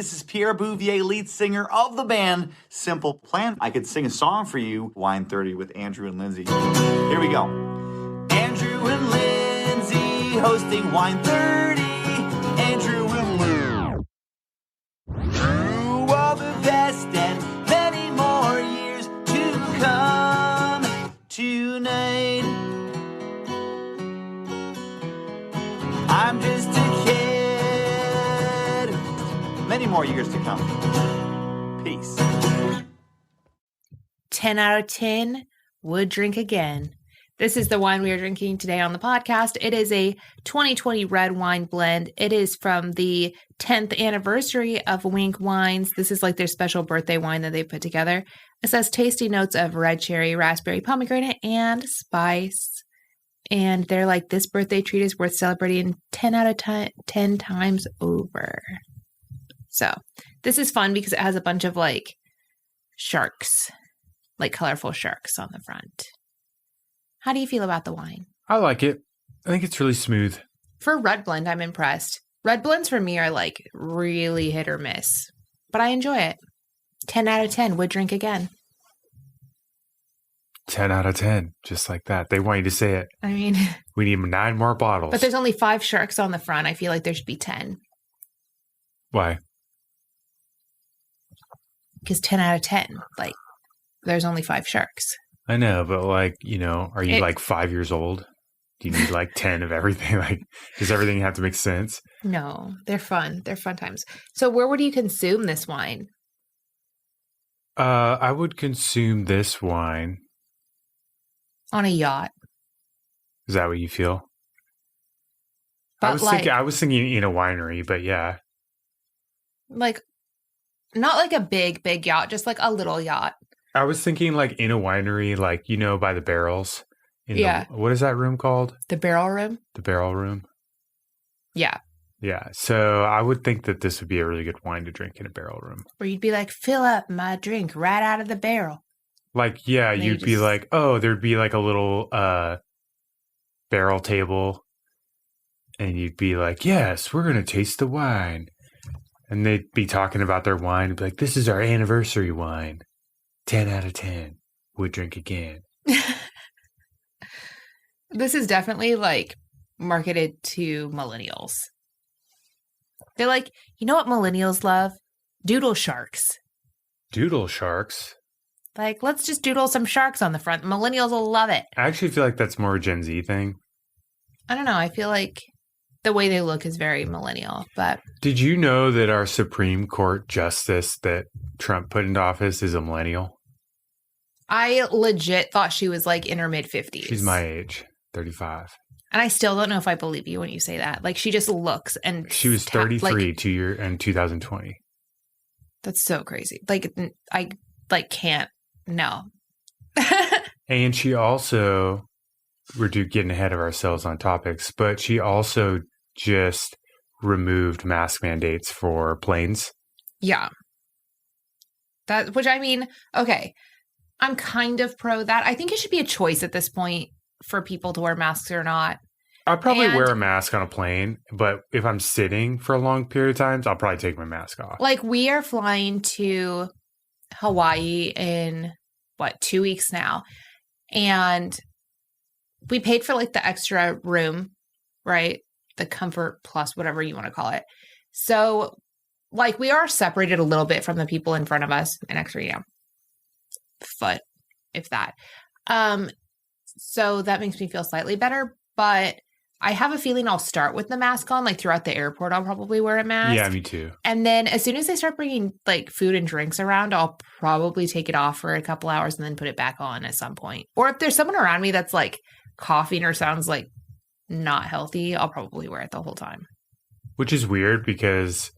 This is Pierre Bouvier, lead singer of the band Simple Plan. I could sing a song for you, Wine 30 with Andrew and Lindsey. Here we go. Andrew and Lindsey hosting Wine 30. Andrew and Lindsey. Through all the best and many more years to come tonight. I'm just a kid. Many more years to come. Peace. 10 out of 10 would drink again. This is the wine we are drinking today on the podcast. It is a 2020 red wine blend. It is from the 10th anniversary of Winc wines. This is like their special birthday wine that they put together. It says tasty notes of red cherry, raspberry, pomegranate, and spice. And they're like, this birthday treat is worth celebrating 10 out of 10 times over. So this is fun because it has a bunch of like sharks, like colorful sharks on the front. How do you feel about the wine? I like it. I think it's really smooth. For red blend, I'm impressed. Red blends for me are like really hit or miss, but I enjoy it. 10 out of 10 would drink again. 10 out of 10, just like that. They want you to say it. I mean, we need 9 more bottles. But there's only 5 sharks on the front. I feel like there should be 10. Why? Because 10 out of 10, like, there's only 5 sharks. I know, but like, are you like 5 years old? Do you need like 10 of everything? Like, does everything have to make sense? No, they're fun. They're fun times. So where would you consume this wine? I would consume this wine. On a yacht. Is that what you feel? But I was thinking in a winery, but yeah. Like, not like a big, big yacht, just like a little yacht. I was thinking like in a winery, like, by the barrels. What is that room called? The barrel room? The barrel room. Yeah. Yeah. So I would think that this would be a really good wine to drink in a barrel room. Where you'd be like, fill up my drink right out of the barrel. Like, yeah, you'd be like, oh, there'd be like a little barrel table. And you'd be like, yes, we're going to taste the wine. And they'd be talking about their wine and be like, this is our anniversary wine. 10 out of 10. Would drink again. This is definitely like marketed to millennials. They're like, you know what millennials love? Doodle sharks. Doodle sharks? Like, let's just doodle some sharks on the front. Millennials will love it. I actually feel like that's more a Gen Z thing. I don't know. I feel like the way they look is very millennial, but... Did you know that our Supreme Court justice that Trump put into office is a millennial? I legit thought she was like in her mid-50s. She's my age, 35. And I still don't know if I believe you when you say that. Like, she just looks and... She was 33 in 2020. That's so crazy. Like, I can't... No. And she also... We're getting ahead of ourselves on topics, but she also just removed mask mandates for planes. Yeah. Which I mean, okay, I'm kind of pro that. I think it should be a choice at this point for people to wear masks or not. I'll probably wear a mask on a plane, but if I'm sitting for a long period of times, I'll probably take my mask off. Like, we are flying to Hawaii in, 2 weeks now. And we paid for like the extra room, right? The Comfort Plus, whatever you want to call it. So like, we are separated a little bit from the people in front of us, an extra, foot, if that. So that makes me feel slightly better, but I have a feeling I'll start with the mask on, like throughout the airport, I'll probably wear a mask. Yeah, me too. And then as soon as they start bringing like food and drinks around, I'll probably take it off for a couple hours and then put it back on at some point. Or if there's someone around me that's like coughing or sounds like not healthy, I'll probably wear it the whole time. Which is weird because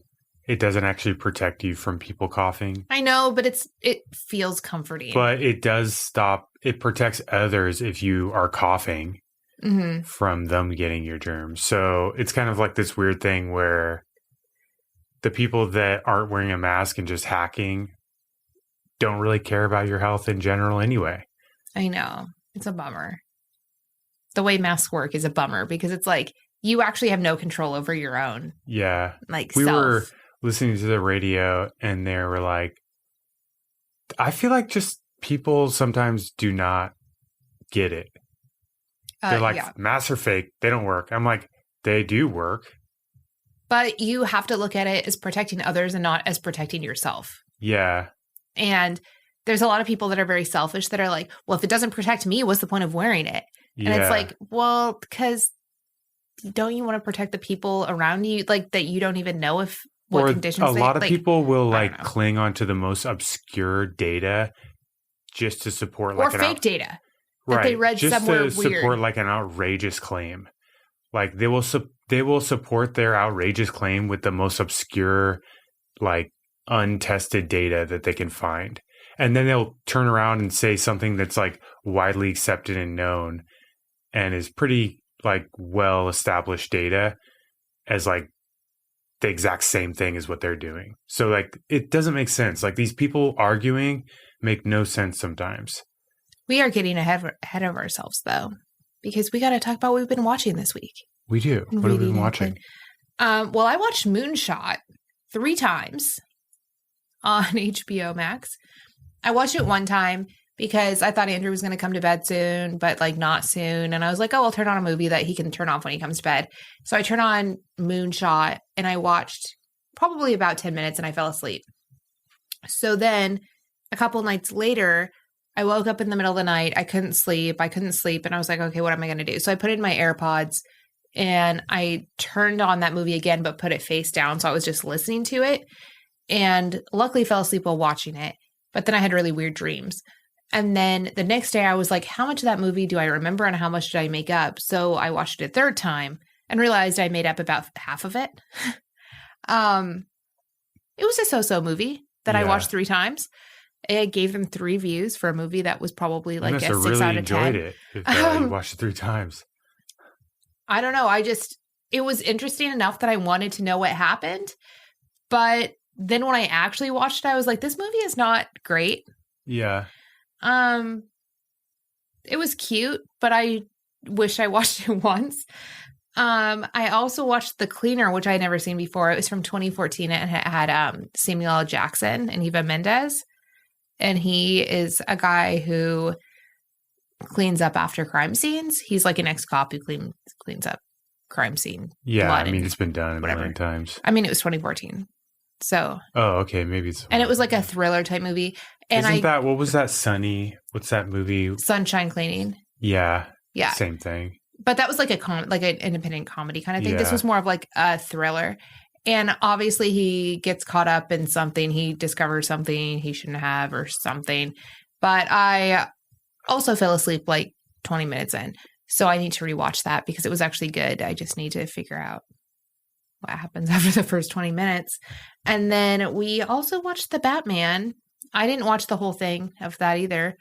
it doesn't actually protect you from people coughing. I know, but it feels comforting. But it protects others if you are coughing from them getting your germs. So it's kind of like this weird thing where the people that aren't wearing a mask and just hacking don't really care about your health in general anyway. I know. It's a bummer. The way masks work is a bummer because it's like you actually have no control over your own. Yeah. Like we self. listening to the radio and they were like, I feel like just people sometimes do not get it. They're like, masks are fake. They don't work. I'm like, they do work. But you have to look at it as protecting others and not as protecting yourself. Yeah. And there's a lot of people that are very selfish that are like, well, if it doesn't protect me, what's the point of wearing it? Yeah. And it's like, well, because don't you want to protect the people around you, like that you don't even know if what conditions a lot of people will like cling onto the most obscure data just to support like or fake data that they read just somewhere to weird. Support like an outrageous claim. Like they will support their outrageous claim with the most obscure, like untested data that they can find. And then they'll turn around and say something that's like widely accepted and known and is pretty like well established data as like the exact same thing as what they're doing. So like it doesn't make sense. Like these people arguing make no sense sometimes. We are getting ahead of ourselves though, because we got to talk about what we've been watching this week. We do. What have we been watching? Well, I watched Moonshot 3 times on HBO Max. I watched it one time because I thought Andrew was going to come to bed soon, but like not soon. And I was like, oh, I'll turn on a movie that he can turn off when he comes to bed. So I turned on Moonshot and I watched probably about 10 minutes and I fell asleep. So then a couple nights later, I woke up in the middle of the night. I couldn't sleep. And I was like, okay, what am I going to do? So I put in my AirPods and I turned on that movie again, but put it face down. So I was just listening to it and luckily fell asleep while watching it. But then I had really weird dreams. And then the next day I was like, how much of that movie do I remember and how much did I make up? So I watched it a third time and realized I made up about half of it. It was a so-so movie that I watched 3 times. I gave them 3 views for a movie that was probably like a 6 really out of 10. Enjoyed it if you watched it 3 times. I don't know. It was interesting enough that I wanted to know what happened. But then when I actually watched it, I was like, this movie is not great. Yeah. It was cute, but I wish I watched it once. I also watched The Cleaner, which I had never seen before. It was from 2014 and it had Samuel L. Jackson and Eva Mendes. And he is a guy who cleans up after crime scenes. He's like an ex-cop who cleans up crime scene. Yeah, I mean, it's been done a million times. I mean, it was 2014. So. Oh, okay. Maybe it's. And it was like a thriller type movie. And what was that Sunny? What's that movie? Sunshine Cleaning. Yeah. Yeah. Same thing. But that was like an independent comedy kind of thing. Yeah. This was more of like a thriller. And obviously he gets caught up in something. He discovers something he shouldn't have or something. But I also fell asleep like 20 minutes in. So I need to rewatch that because it was actually good. I just need to figure out what happens after the first 20 minutes. And then we also watched The Batman. I didn't watch the whole thing of that either.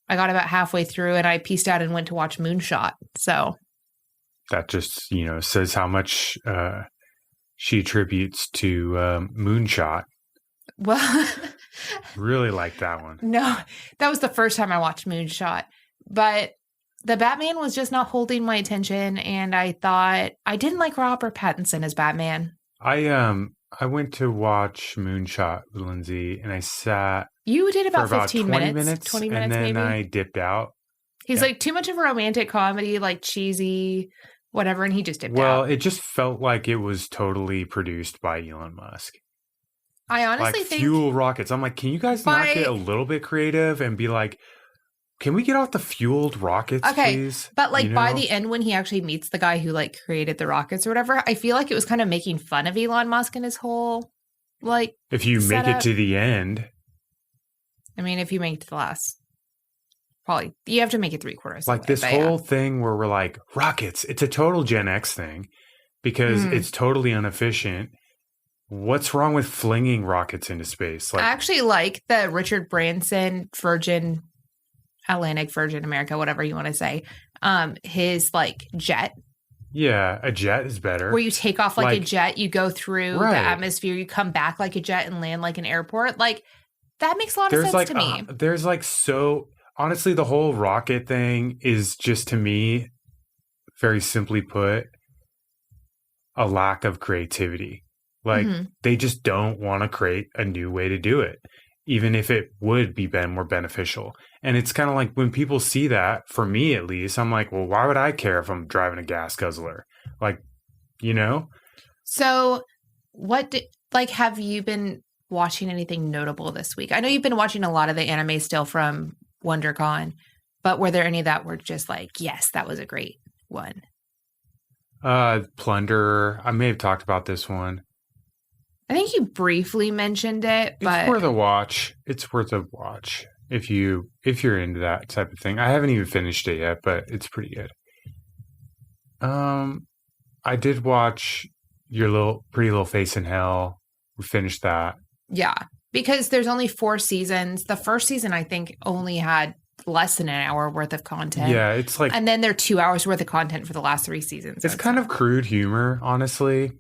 I got about halfway through and I pieced out and went to watch Moonshot. So that just, says how much she attributes to Moonshot. Well, really like that one. No, that was the first time I watched Moonshot. But The Batman was just not holding my attention, and I thought I didn't like Robert Pattinson as Batman. I went to watch Moonshot with Lindsey, and I sat. You did about 15 minutes. 20 minutes, and then maybe. I dipped out. He's like too much of a romantic comedy, like cheesy, whatever, and he just dipped out. Well, it just felt like it was totally produced by Elon Musk. I honestly think fuel rockets. I'm like, can you guys not get a little bit creative and be like, can we get off the fueled rockets, please? But by the end, when he actually meets the guy who like created the rockets or whatever, I feel like it was kind of making fun of Elon Musk and his whole if you setup. Make it to the end. I mean, if you make it to the last, probably you have to make it 3/4. Like this whole thing where we're like rockets. It's a total Gen X thing because it's totally inefficient. What's wrong with flinging rockets into space? I actually like the Richard Branson Atlantic Virgin America, whatever you want to say, his jet. Yeah, a jet is better. Where you take off like a jet, you go through the atmosphere, you come back like a jet and land like an airport. That makes a lot of sense to me. There's honestly, the whole rocket thing is just, to me, very simply put, a lack of creativity. Like, they just don't want to create a new way to do it, even if it would be more beneficial. And it's kind of like when people see that, for me at least, I'm like, well, why would I care if I'm driving a gas guzzler? Like, you know? So have you been watching anything notable this week? I know you've been watching a lot of the anime still from WonderCon, but were there any that were just like, yes, that was a great one? Plunder. I may have talked about this one. I think you briefly mentioned it, but it's worth a watch. It's worth a watch if you're into that type of thing. I haven't even finished it yet, but it's pretty good. I did watch Your Pretty Little Face in Hell. We finished that. Yeah, because there's only 4 seasons. The first season, I think, only had less than an hour worth of content. Yeah, it's like, and then there are 2 hours worth of content for the last 3 seasons. It's kind of crude humor, honestly.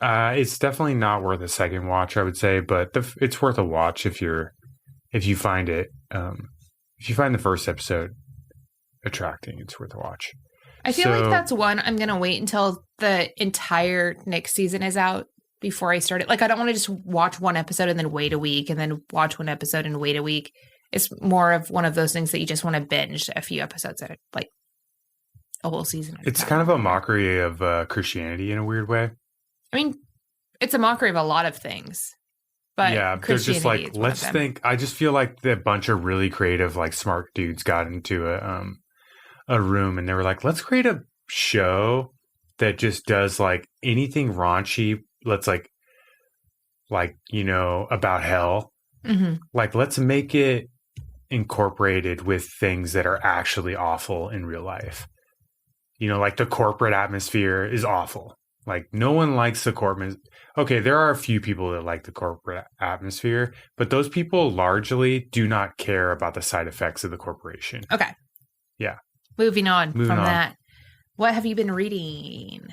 It's definitely not worth a second watch, I would say, but it's worth a watch if you find it. If you find the first episode attracting, it's worth a watch. I feel like that's one I'm gonna wait until the entire next season is out before I start it. Like, I don't want to just watch one episode and then wait a week and then watch one episode and wait a week. It's more of one of those things that you just want to binge a few episodes at like a whole season. It's kind of a mockery of Christianity in a weird way. I mean, it's a mockery of a lot of things. But yeah, they're just like, let's think. I just feel like a bunch of really creative, like smart dudes got into a room and they were like, let's create a show that just does like anything raunchy. Let's like, you know, about hell. Mm-hmm. Like, let's make it incorporated with things that are actually awful in real life. You know, like the corporate atmosphere is awful. Like, no one likes the corporate. Okay, there are a few people that like the corporate atmosphere, but those people largely do not care about the side effects of the corporation. Okay. Yeah. Moving on from that. What have you been reading?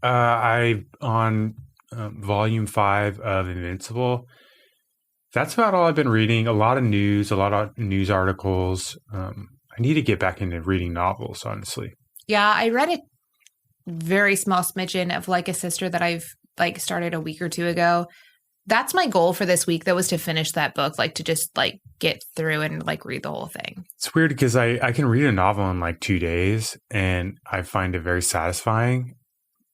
I'm on volume 5 of Invincible. That's about all I've been reading. A lot of news articles. I need to get back into reading novels, honestly. Yeah, I read a very small smidgen of like a sister that I've like started a week or two ago. That's my goal for this week, though, was to finish that book, like to just like get through and like read the whole thing. It's weird because I can read a novel in like 2 days and I find it very satisfying,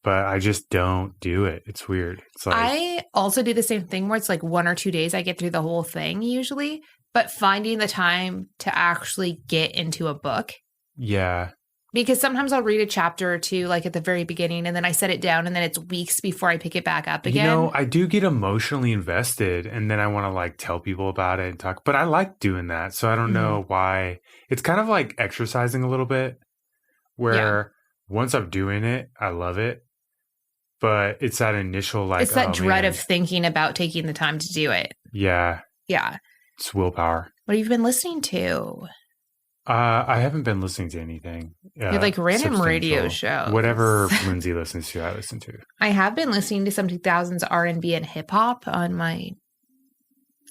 but I just don't do it. It's weird. It's like, I also do the same thing where it's like 1 or 2 days I get through the whole thing usually, but finding the time to actually get into a book. Yeah. Because sometimes I'll read a chapter or two, like at the very beginning, and then I set it down, and then it's weeks before I pick it back up again. You know, I do get emotionally invested, and then I want to like tell people about it and talk. But I like doing that, so I don't know why. It's kind of like exercising a little bit, where once I'm doing it, I love it. But it's that initial like, it's that dread of thinking about taking the time to do it. Yeah. Yeah. It's willpower. What have you been listening to? I haven't been listening to anything. Like random radio shows. Whatever Lindsey listens to, I listen to. I have been listening to some 2000s R&B and hip hop on my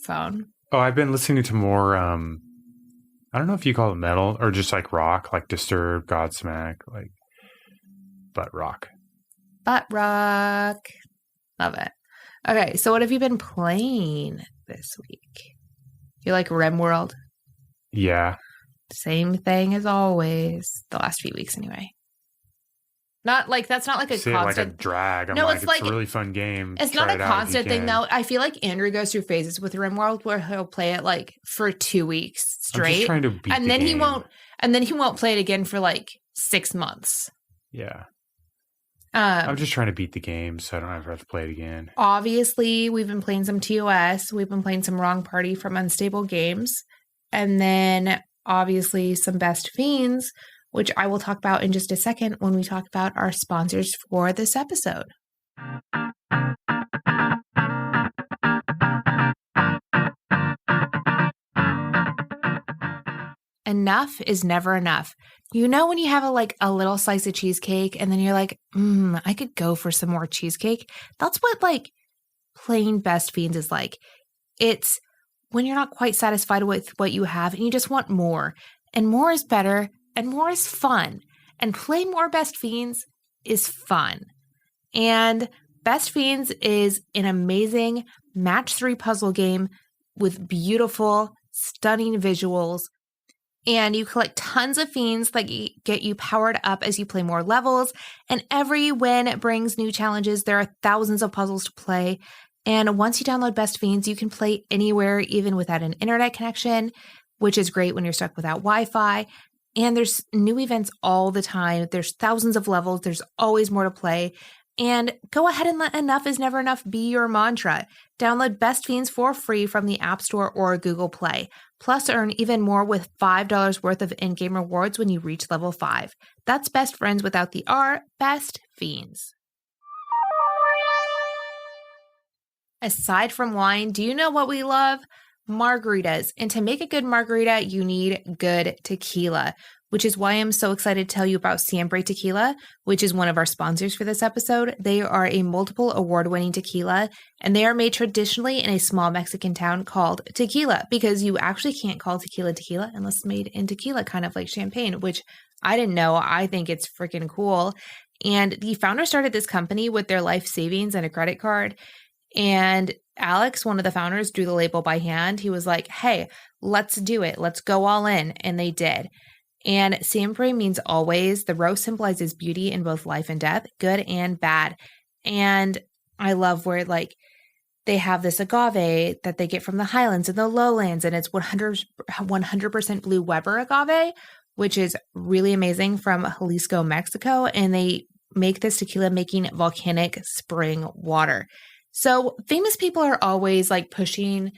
phone. Oh, I've been listening to more, I don't know if you call it metal or just like rock, like Disturbed, Godsmack, like butt rock. Butt rock. Love it. Okay, so what have you been playing this week? You like RimWorld? Yeah. Same thing as always. The last few weeks, anyway. Not like that's not like a constant. Like a drag. I'm no, like, it's like a really fun game. It's not a constant thing though. I feel like Andrew goes through phases with RimWorld where he'll play it like for 2 weeks straight, I'm just trying to beat and then he won't play it again for like 6 months. Yeah. I'm just trying to beat the game so I don't ever have to play it again. Obviously, we've been playing some TOS. We've been playing some Wrong Party from Unstable Games, and then obviously some Best Fiends, which I will talk about in just a second when we talk about our sponsors for this episode. Enough is never enough. You know when you have a little slice of cheesecake and then you're like, I could go for some more cheesecake. That's what like playing Best Fiends is like. It's when you're not quite satisfied with what you have and you just want more. And more is better and more is fun. And playing more Best Fiends is fun. And Best Fiends is an amazing match 3 puzzle game with beautiful, stunning visuals. And you collect tons of fiends that get you powered up as you play more levels. And every win brings new challenges. There are thousands of puzzles to play. And once you download Best Fiends, you can play anywhere, even without an internet connection, which is great when you're stuck without Wi-Fi. And there's new events all the time. There's thousands of levels. There's always more to play. And go ahead and let enough is never enough be your mantra. Download Best Fiends for free from the App Store or Google Play. Plus, earn even more with $5 worth of in-game rewards when you reach level 5. That's best friends without the R, Best Fiends. Aside from wine, do you know what we love? Margaritas. And to make a good margarita, you need good tequila, which is why I'm so excited to tell you about Siempre Tequila, which is one of our sponsors for this episode. They are a multiple award-winning tequila, and they are made traditionally in a small Mexican town called Tequila, because you actually can't call tequila tequila unless it's made in tequila, kind of like champagne, which I didn't know. I think it's freaking cool. And the founder started this company with their life savings and a credit card. And Alex, one of the founders, drew the label by hand. He was like, hey, let's do it. Let's go all in. And they did. And siempre means always. The rose symbolizes beauty in both life and death, good and bad. And I love where they have this agave that they get from the highlands and the lowlands, and it's 100% blue Weber agave, which is really amazing, from Jalisco, Mexico. And they make this tequila making volcanic spring water. So famous people are always pushing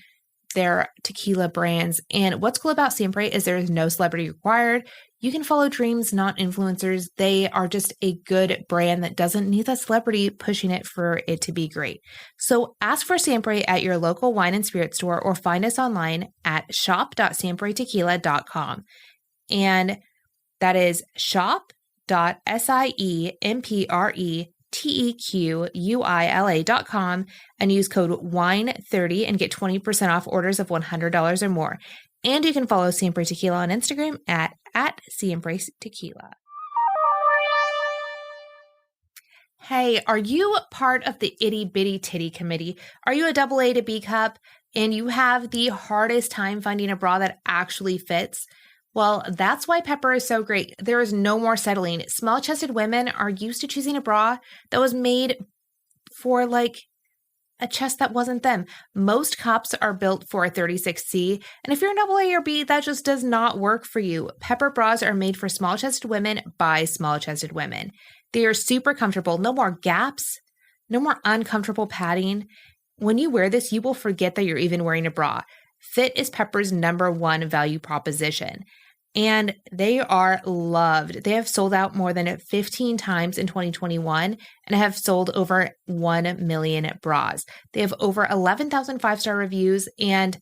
their tequila brands. And what's cool about Siempre is there is no celebrity required. You can follow dreams, not influencers. They are just a good brand that doesn't need a celebrity pushing it for it to be great. So ask for Siempre at your local wine and spirit store, or find us online at shop.siempretequila.com. And that is shop.siempretequila.com, and use code WINE30 and get 20% off orders of $100 or more. And you can follow Siempre Tequila on Instagram at Siempre Tequila. Hey, are you part of the Itty Bitty Titty Committee? Are you a AA to B cup and you have the hardest time finding a bra that actually fits? Well, that's why Pepper is so great. There is no more settling. Small-chested women are used to choosing a bra that was made for a chest that wasn't them. Most cups are built for a 36C, and if you're an AA or B, that just does not work for you. Pepper bras are made for small-chested women by small-chested women. They are super comfortable. No more gaps, no more uncomfortable padding. When you wear this, you will forget that you're even wearing a bra. Fit is Pepper's #1 value proposition, and they are loved. They have sold out more than 15 times in 2021 and have sold over 1 million bras. They have over 11,000 5-star reviews, and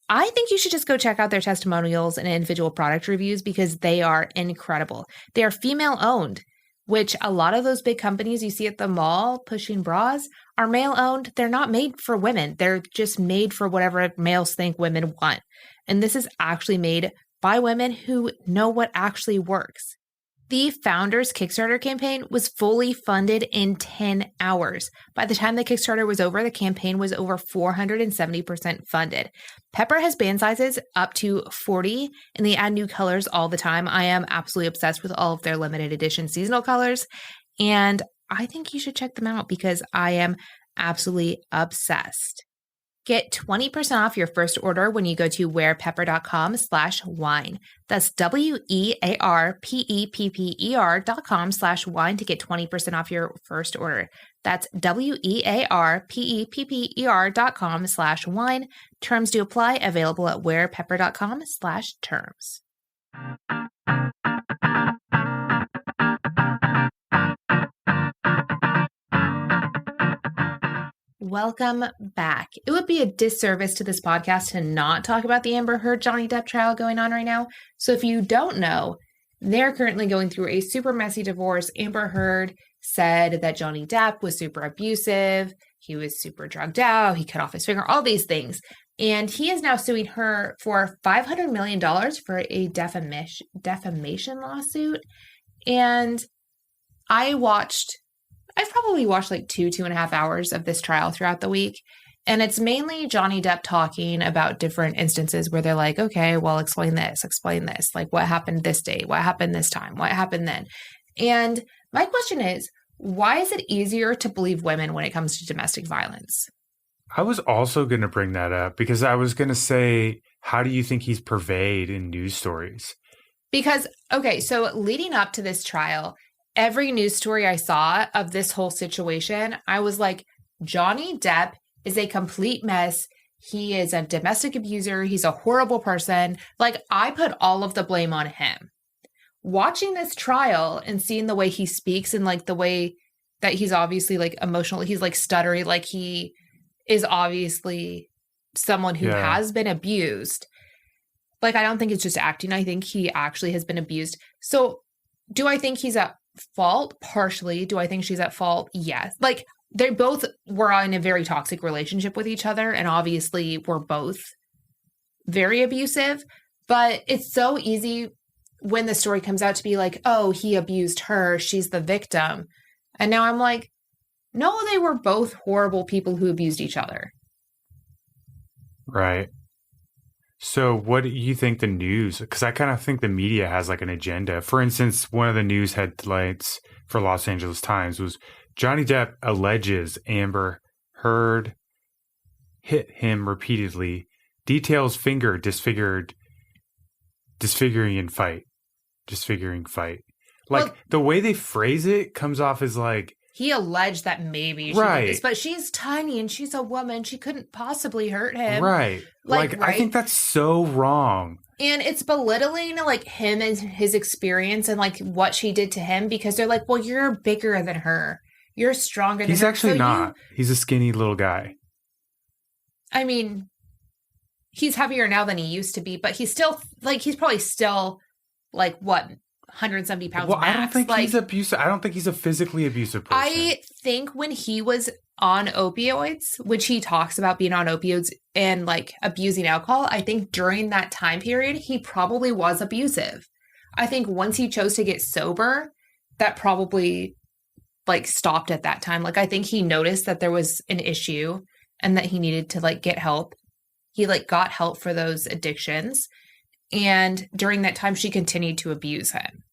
I think you should just go check out their testimonials and individual product reviews because they are incredible. They are female-owned, which a lot of those big companies you see at the mall pushing bras are male-owned. They're not made for women. They're just made for whatever males think women want. And this is actually made by women who know what actually works. The founder's Kickstarter campaign was fully funded in 10 hours. By the time the Kickstarter was over, the campaign was over 470% funded. Pepper has band sizes up to 40, and they add new colors all the time. I am absolutely obsessed with all of their limited edition seasonal colors, and I think you should check them out because I am absolutely obsessed. Get 20% off your first order when you go to wearpepper.com/wine. That's wearpepper.com/wine to get 20% off your first order. That's wearpepper.com/wine. Terms do apply. Available at wearpepper.com/terms. Welcome back. It would be a disservice to this podcast to not talk about the Amber Heard Johnny Depp trial going on right now. So if you don't know, they're currently going through a super messy divorce. Amber Heard said that Johnny Depp was super abusive. He was super drugged out. He cut off his finger, all these things. And he is now suing her for $500 million for a defamation lawsuit. And I watched I've probably watched like 2.5 hours of this trial throughout the week. And it's mainly Johnny Depp talking about different instances where they're like, okay, well, explain this. Like what happened this day? What happened this time? What happened then? And my question is, why is it easier to believe women when it comes to domestic violence? I was also going to bring that up because I was going to say, how do you think he's purveyed in news stories? Because, okay, so leading up to this trial, every news story I saw of this whole situation, I was like, Johnny Depp is a complete mess. He is a domestic abuser. He's a horrible person. Like, I put all of the blame on him. Watching this trial and seeing the way he speaks and like the way that he's obviously like emotional, he's like stuttery, like he is obviously someone who has been abused. Like, I don't think it's just acting. I think he actually has been abused. So do I think he's at fault? Partially. Do I think she's at fault? Yes. Like, they both were in a very toxic relationship with each other, and obviously were both very abusive. But it's so easy when the story comes out to be like, oh, he abused her, she's the victim. And now I'm like, no, they were both horrible people who abused each other. Right. So what do you think the news, because I kind of think the media has like an agenda. For instance, one of the news headlines for Los Angeles Times was Johnny Depp alleges Amber Heard hit him repeatedly, details finger disfiguring fight. Like, well, the way they phrase it comes off as like, he alleged that maybe she did this, but she's tiny and she's a woman. She couldn't possibly hurt him. Right. Like right? I think that's so wrong. And it's belittling like him and his experience and like what she did to him, because they're like, well, you're bigger than her. You're stronger than her. He's actually not. He's a skinny little guy. I mean, he's heavier now than he used to be, but he's still like, he's probably still like what? 170 pounds max. I don't think he's abusive. I don't think he's a physically abusive person. I think when he was on opioids, which he talks about being on opioids and like abusing alcohol, I think during that time period, he probably was abusive. I think once he chose to get sober, that probably like stopped at that time. Like, I think he noticed that there was an issue and that he needed to like get help. He like got help for those addictions. And during that time, she continued to abuse him.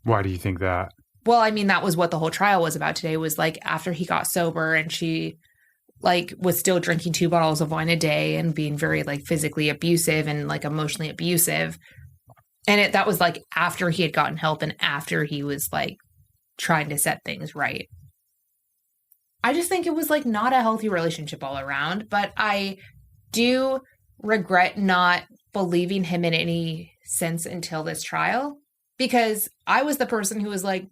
Why do you think that? Well, I mean, that was what the whole trial was about today, was like after he got sober and she like was still drinking 2 bottles of wine a day and being very like physically abusive and like emotionally abusive. And that was like after he had gotten help and after he was like trying to set things right. I just think it was like not a healthy relationship all around, but I do regret not believing him in any sense until this trial, because I was the person who was like,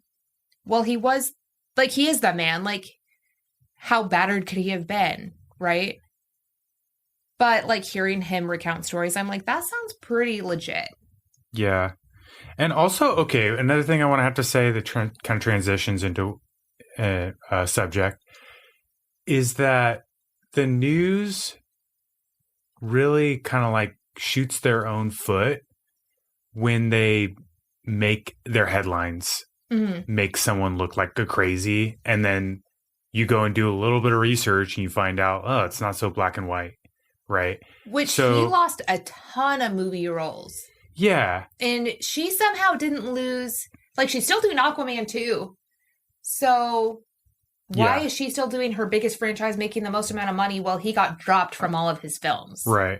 well, he was like, he is the man, like how battered could he have been, right? But like hearing him recount stories, I'm like, that sounds pretty legit. Yeah. And also, okay, another thing I want to have to say that kind of transitions into a subject is that the news really kind of like shoots their own foot when they make their headlines make someone look like a crazy, and then you go and do a little bit of research and you find out, oh, it's not so black and white, right? Which he lost a ton of movie roles. Yeah. And she somehow didn't lose, like she's still doing Aquaman 2. So why is she still doing her biggest franchise, making the most amount of money while he got dropped from all of his films? Right.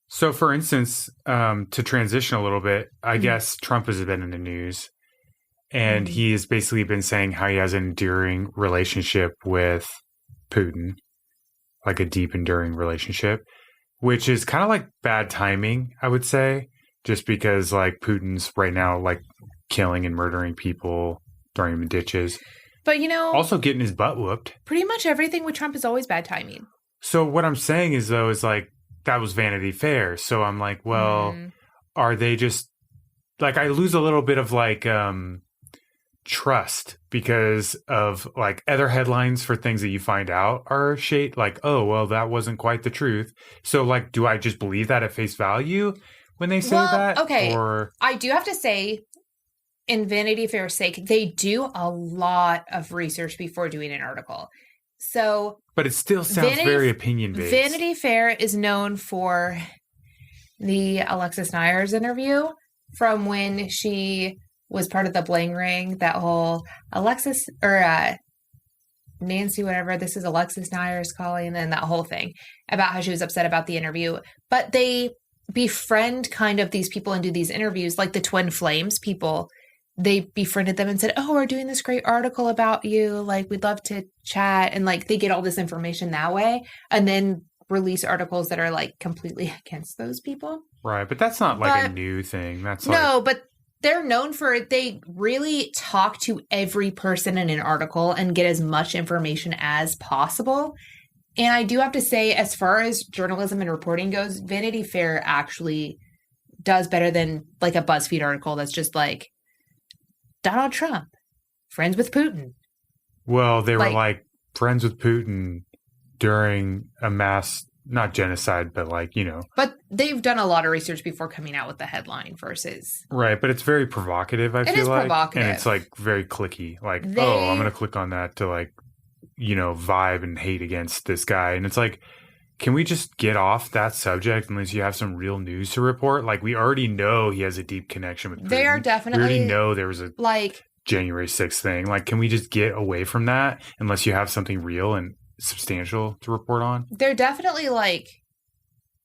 So, for instance, to transition a little bit, I guess Trump has been in the news, and he has basically been saying how he has an enduring relationship with Putin, like a deep, enduring relationship, which is kind of like bad timing, I would say, just because like Putin's right now like killing and murdering people, throwing them in ditches. But, you know, also getting his butt whooped. Pretty much everything with Trump is always bad timing. So what I'm saying is, though, is like, that was Vanity Fair. So I'm like, well, are they just like, I lose a little bit of like trust because of like other headlines for things that you find out are shade. Like, oh, well, that wasn't quite the truth. So like, do I just believe that at face value when they say that? Okay. Or I do have to say, in Vanity Fair's sake, they do a lot of research before doing an article. So, but it still sounds very opinion-based. Vanity Fair is known for the Alexis Nyers interview from when she was part of the Bling Ring, that whole Alexis, or Nancy, whatever, this is Alexis Nyers calling, and then that whole thing about how she was upset about the interview. But they befriend kind of these people and do these interviews, like the Twin Flames people. They befriended them and said, oh, we're doing this great article about you. Like, we'd love to chat. And like, they get all this information that way and then release articles that are like completely against those people. Right. But that's not like a new thing. That's no, but they're known for it. They really talk to every person in an article and get as much information as possible. And I do have to say, as far as journalism and reporting goes, Vanity Fair actually does better than like a BuzzFeed article that's just like, Donald Trump, friends with Putin. Well, they were like friends with Putin during a mass, not genocide, but like, you know. But they've done a lot of research before coming out with the headline versus. Right, but it's very provocative, I feel like. It is provocative. And it's like very clicky. Like, I'm going to click on that to like, you know, vibe and hate against this guy. And it's like, can we just get off that subject unless you have some real news to report? Like, we already know he has a deep connection with Putin. They are definitely. We already know there was a January 6th thing. Like, can we just get away from that unless you have something real and substantial to report on? They're definitely like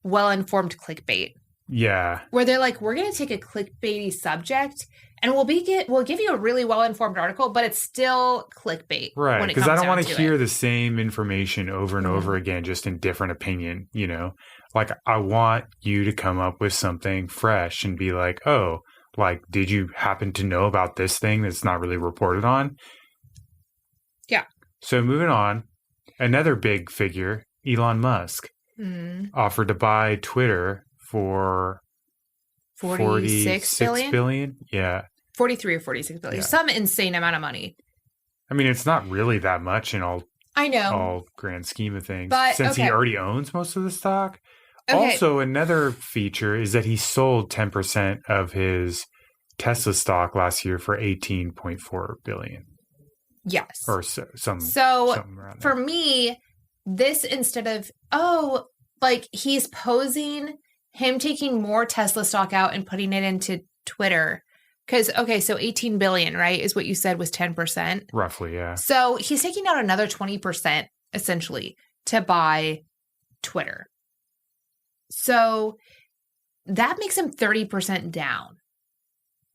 well-informed clickbait. Yeah. Where they're like, we're going to take a clickbaity subject and we'll give you a really well-informed article, but it's still clickbait. Right, because I don't want to hear the same information over and over again, just in different opinion, you know? Like, I want you to come up with something fresh and be like, oh, like, did you happen to know about this thing that's not really reported on? Yeah. So moving on, another big figure, Elon Musk, offered to buy Twitter for 46 billion? Yeah. 43 or 46 billion. Yeah. Some insane amount of money. I mean, it's not really that much in all grand scheme of things. But, since he already owns most of the stock. Okay. Also, another feature is that he sold 10% of his Tesla stock last year for $18.4 billion. Yes. Or something around for me, this instead of, like he's posing him taking more Tesla stock out and putting it into Twitter. Because, so 18 billion, right, is what you said was 10%. Roughly, yeah. So he's taking out another 20%, essentially, to buy Twitter. So that makes him 30% down.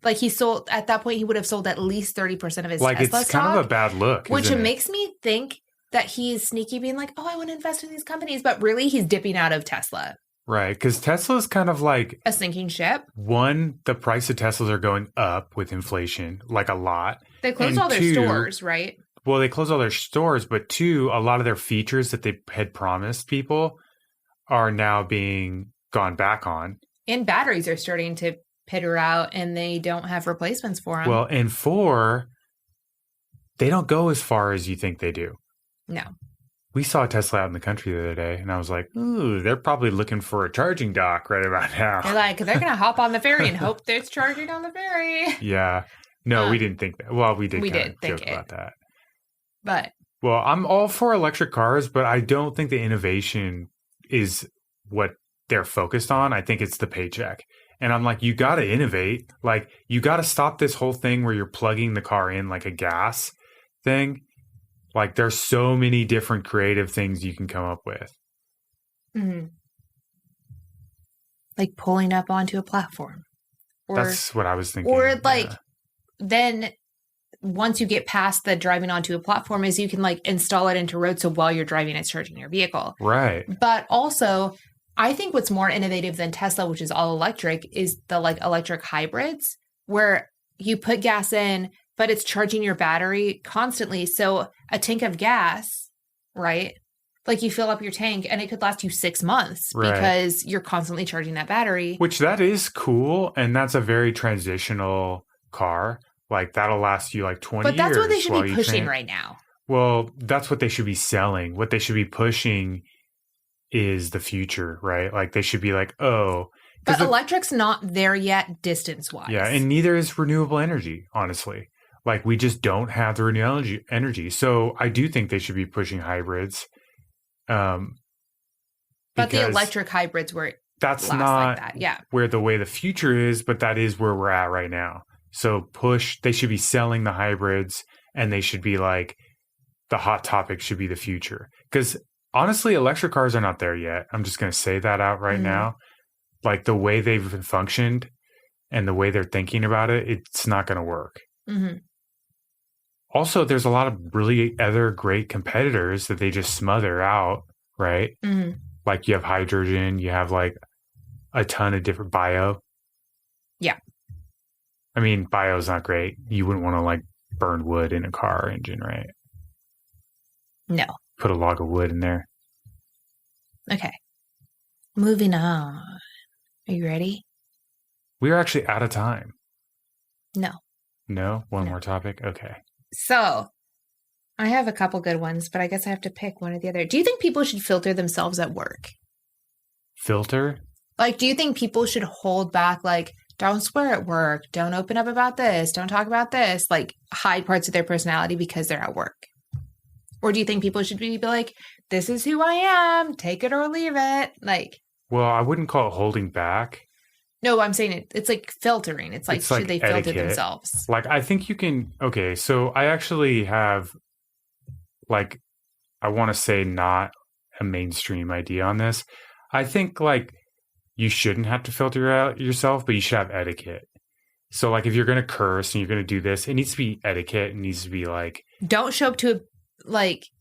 Like at that point, he would have sold at least 30% of his Tesla stock. Like, it's kind of a bad look, which it makes me think that he's sneaky being like, I want to invest in these companies. But really, he's dipping out of Tesla. Right, because Tesla's kind of like a sinking ship. One, the price of Teslas are going up with inflation, like a lot. They closed all their stores, right? Well, they closed all their stores, but two, a lot of their features that they had promised people are now being gone back on. And batteries are starting to peter out, and they don't have replacements for them. Well, and four, they don't go as far as you think they do. No. We saw a Tesla out in the country the other day, and I was like, ooh, they're probably looking for a charging dock right about now. They're going to hop on the ferry and hope there's charging on the ferry. Yeah. No, we didn't think that. Well, we did joke about that. But. Well, I'm all for electric cars, but I don't think the innovation is what they're focused on. I think it's the paycheck. And I'm like, you got to innovate. Like, you got to stop this whole thing where you're plugging the car in like a gas thing. Like, there's so many different creative things you can come up with. Mm-hmm. Like pulling up onto a platform. That's what I was thinking. Or like, then once you get past the driving onto a platform is you can like install it into road. So while you're driving, it's charging your vehicle. Right. But also, I think what's more innovative than Tesla, which is all electric, is the like electric hybrids where you put gas in, but it's charging your battery constantly. So a tank of gas, right? Like you fill up your tank and it could last you 6 months because you're constantly charging that battery. Which that is cool. And that's a very transitional car. Like that'll last you like 20 years. But that's what they should be pushing right now. Well, that's what they should be selling. What they should be pushing is the future, right? Like they should be like, oh, But electric's not there yet distance-wise. Yeah, and neither is renewable energy, honestly. Like, we just don't have the renewable energy. So I do think they should be pushing hybrids. But the electric hybrids were that's not like that. Yeah. where the way the future is, but that is where we're at right now. So they should be selling the hybrids, and they should be like, the hot topic should be the future. Because honestly, electric cars are not there yet. I'm just going to say that out right now. Like, the way they've functioned and the way they're thinking about it, it's not going to work. Mm-hmm. Also, there's a lot of really other great competitors that they just smother out, right? Mm-hmm. Like, you have hydrogen, you have like a ton of different bio. Yeah. I mean, bio is not great. You wouldn't want to like burn wood in a car engine, right? No. Put a log of wood in there. Okay. Moving on. Are you ready? We are actually out of time. No. No? One more topic? Okay. So, I have a couple good ones, but I guess I have to pick one or the other. Do you think people should filter themselves at work? Filter? Like, do you think people should hold back, like, don't swear at work, don't open up about this, don't talk about this, like, hide parts of their personality because they're at work? Or do you think people should be like, this is who I am, take it or leave it? Like, well, I wouldn't call it holding back. No, I'm saying it's like filtering. It's like, should they filter themselves? Like, I think you can. Okay, so I actually have, like, I want to say not a mainstream idea on this. I think, like, you shouldn't have to filter out yourself, but you should have etiquette. So, like, if you're going to curse and you're going to do this, it needs to be etiquette. It needs to be, like... Don't show up to,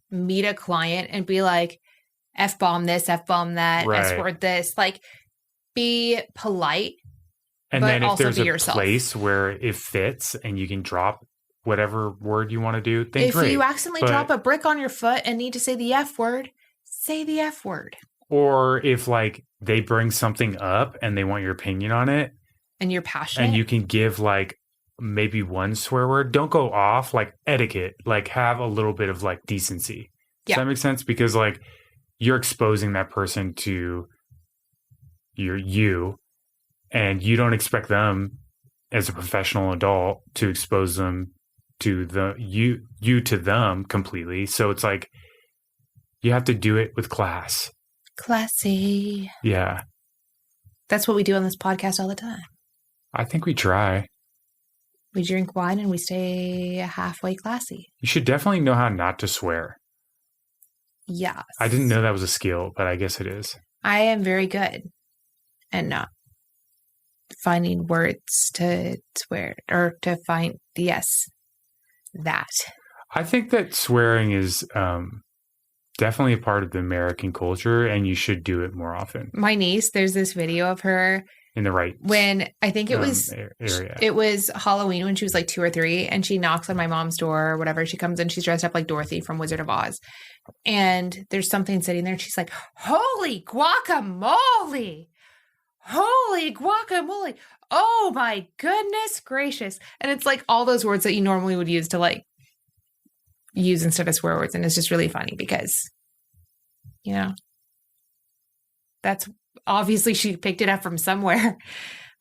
meet a client and be like, F-bomb this, F-bomb that, right. S-word this. Like, be polite, and but then if also there's be a yourself. Place where it fits and you can drop whatever word you want to do, then if great. You accidentally drop a brick on your foot and need to say the F word, say the F word. Or if, like, they bring something up and they want your opinion on it. And you're passionate. And you can give, like, maybe one swear word. Don't go off, like, etiquette. Like, have a little bit of, like, decency. Does that make sense? Because, like, you're exposing that person to you, and you don't expect them as a professional adult to expose them to you to them completely. So it's like, you have to do it with class. Classy. Yeah. That's what we do on this podcast all the time. I think we try. We drink wine and we stay halfway classy. You should definitely know how not to swear. Yes. I didn't know that was a skill, but I guess it is. I am very good at not finding words to swear or to find, that. I think that swearing is definitely a part of the American culture, and you should do it more often. My niece, there's this video of her in the right when I think it was area. It was Halloween when she was like 2 or 3, and she knocks on my mom's door or whatever. She comes in, she's dressed up like Dorothy from Wizard of Oz, and there's something sitting there, and she's like, "Holy guacamole! Holy guacamole! Oh my goodness gracious!" And it's like all those words that you normally would use to like use instead of swear words, and it's just really funny because, that's obviously she picked it up from somewhere.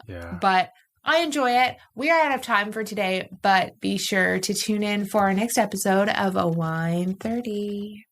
Yeah. But I enjoy it. We are out of time for today, but be sure to tune in for our next episode of A Wine 30.